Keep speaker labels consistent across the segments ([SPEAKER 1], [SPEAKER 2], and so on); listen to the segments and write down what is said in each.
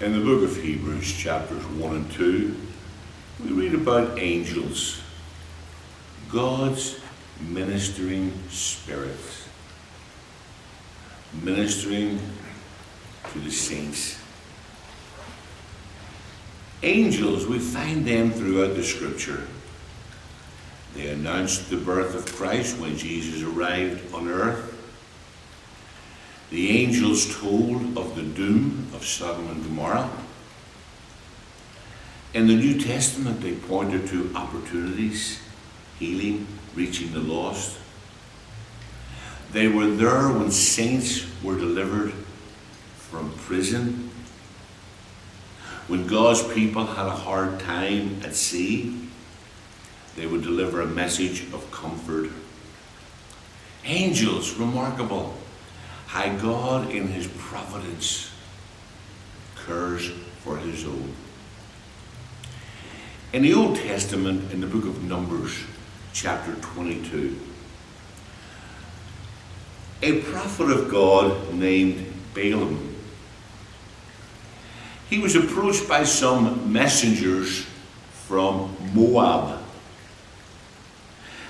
[SPEAKER 1] In the book of Hebrews, chapters 1 and 2, we read about angels, God's ministering spirits, ministering to the saints. Angels, we find them throughout the scripture. They announced the birth of Christ when Jesus arrived on earth. The angels told of the doom of Sodom and Gomorrah. In the New Testament, they pointed to opportunities, healing, reaching the lost. They were there when saints were delivered from prison, when God's people had a hard time at sea. They would deliver a message of comfort. Angels, remarkable how God in his providence cares for his own. In the Old Testament, in the book of Numbers, chapter 22, a prophet of God named Balaam, he was approached by some messengers from Moab.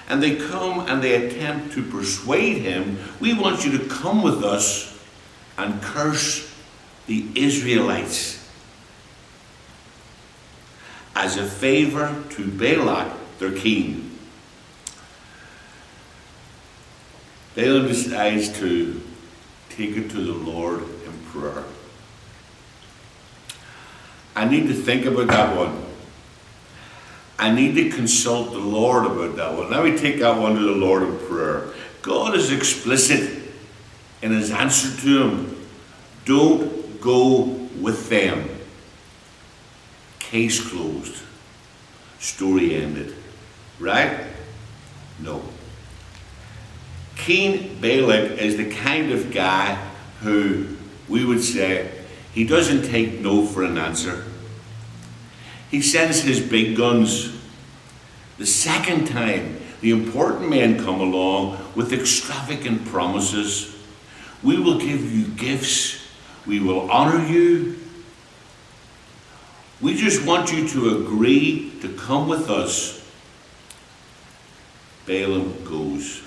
[SPEAKER 1] And they come and they attempt to persuade him, we want you to come with us and curse the Israelites as a favor to Balak, their king. Balaam decides to take it to the Lord in prayer. I need to think about that one. I need to consult the Lord about that one. Let me take that one to the Lord in prayer. God is explicit in his answer to him. Don't go with them. Case closed. Story ended. Right? No. King Balak is the kind of guy who we would say he doesn't take no for an answer. He sends his big guns. The second time, the important men come along with extravagant promises. We will give you gifts. We will honor you. We just want you to agree to come with us. Balaam goes.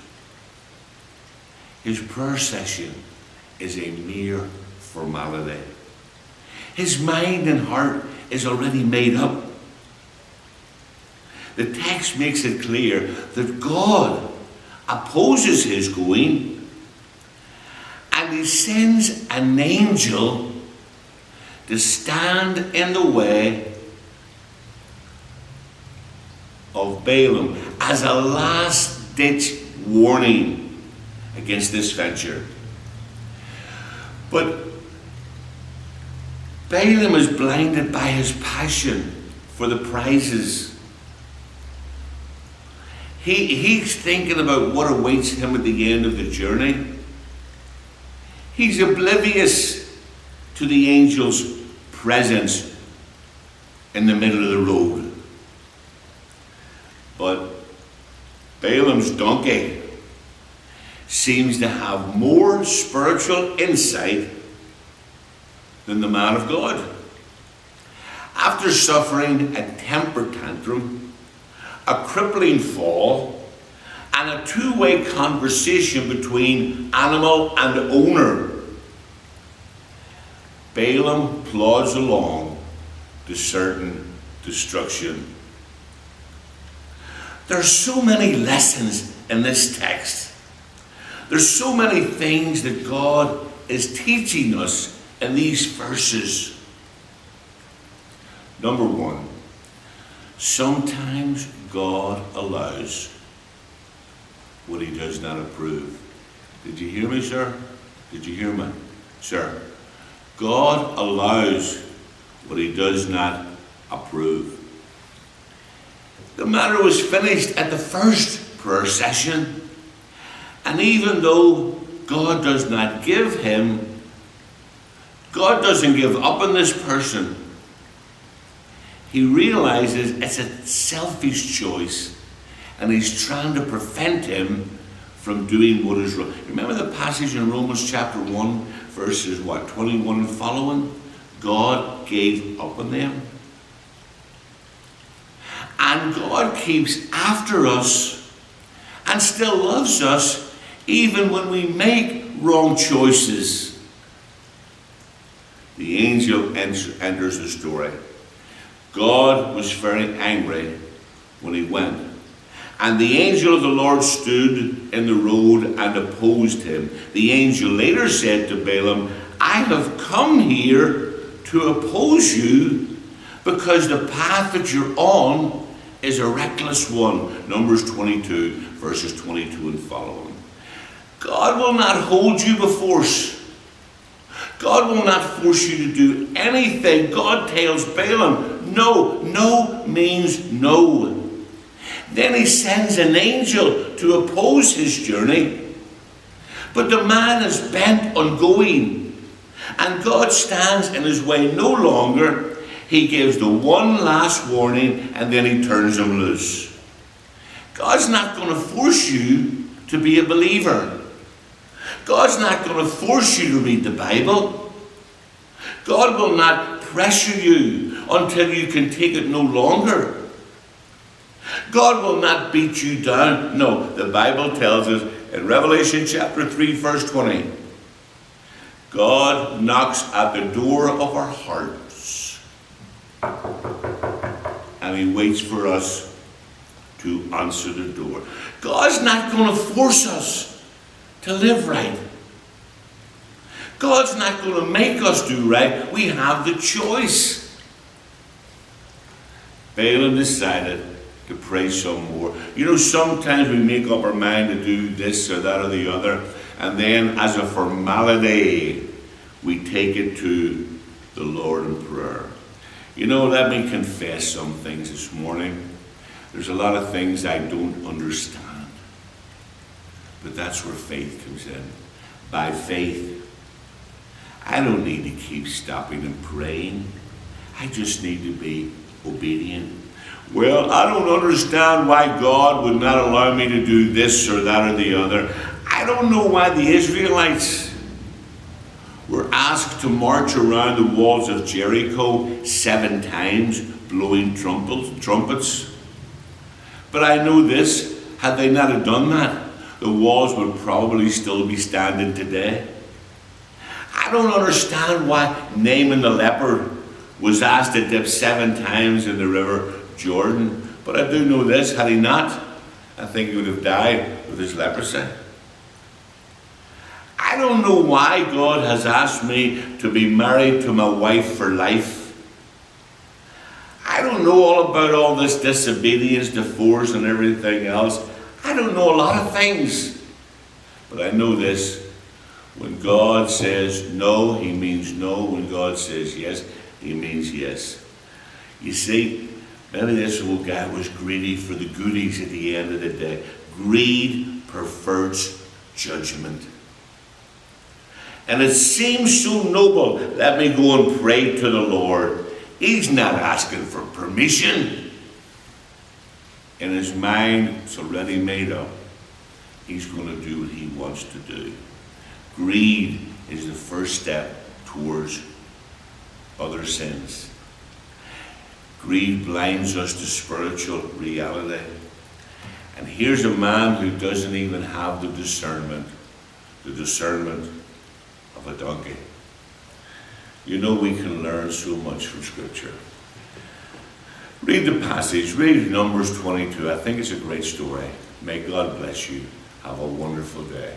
[SPEAKER 1] His prayer session is a mere formality. His mind and heart is already made up. The text makes it clear that God opposes his going, and he sends an angel to stand in the way of Balaam as a last-ditch warning against this venture. But Balaam is blinded by his passion for the prizes. He's thinking about what awaits him at the end of the journey. He's oblivious to the angel's presence in the middle of the road. But Balaam's donkey seems to have more spiritual insight than the man of God. After suffering a temper tantrum, a crippling fall, and a two-way conversation between animal and owner, Balaam plods along to certain destruction. There's so many lessons in this text. There's so many things that God is teaching us in these verses. Number one, sometimes God allows what he does not approve. Did you hear me, sir? Did you hear me? Sir, God allows what he does not approve. The matter was finished at the first prayer session, and even though God does not give him, God doesn't give up on this person. He realizes it's a selfish choice, and he's trying to prevent him from doing what is wrong. Remember the passage in Romans chapter 1, verses 21 and following? God gave up on them. And God keeps after us and still loves us even when we make wrong choices. The angel enters the story. God was very angry when he went. And the angel of the Lord stood in the road and opposed him. The angel later said to Balaam, I have come here to oppose you because the path that you're on is a reckless one. Numbers 22, verses 22 and following. God will not hold you by force. God will not force you to do anything. God tells Balaam, no. No means no. Then he sends an angel to oppose his journey. But the man is bent on going, and God stands in his way no longer. He gives the one last warning, and then he turns him loose. God's not going to force you to be a believer. God's not going to force you to read the Bible. God will not pressure you until you can take it no longer. God will not beat you down. No, the Bible tells us in Revelation chapter 3, verse 20, God knocks at the door of our hearts, and he waits for us to answer the door. God's not going to force us to live right. God's not going to make us do right. We have the choice. Balaam decided to pray some more. You know, sometimes we make up our mind to do this or that or the other, and then as a formality, we take it to the Lord in prayer. You know, let me confess some things this morning. There's a lot of things I don't understand. But that's where faith comes in. By faith, I don't need to keep stopping and praying. I just need to be obedient. Well, I don't understand why God would not allow me to do this or that or the other. I don't know why the Israelites were asked to march around the walls of Jericho 7 times, blowing trumpets. But I know this, had they not have done that, the walls would probably still be standing today. I don't understand why Naaman the leper was asked to dip 7 times in the river Jordan. But I do know this, had he not, I think he would have died with his leprosy. I don't know why God has asked me to be married to my wife for life. I don't know all about all this disobedience, divorce, and everything else. I don't know a lot of things. But I know this. When God says no, he means no. When God says yes, he means yes. You see, maybe this old guy was greedy for the goodies at the end of the day. Greed perverts judgment. And it seems so noble. Let me go and pray to the Lord. He's not asking for permission. In his mind, it's already made up. He's going to do what he wants to do. Greed is the first step towards other sins. Greed blinds us to spiritual reality. And here's a man who doesn't even have the discernment of a donkey. You know, we can learn so much from Scripture. Read the passage, read Numbers 22. I think it's a great story. May God bless you. Have a wonderful day.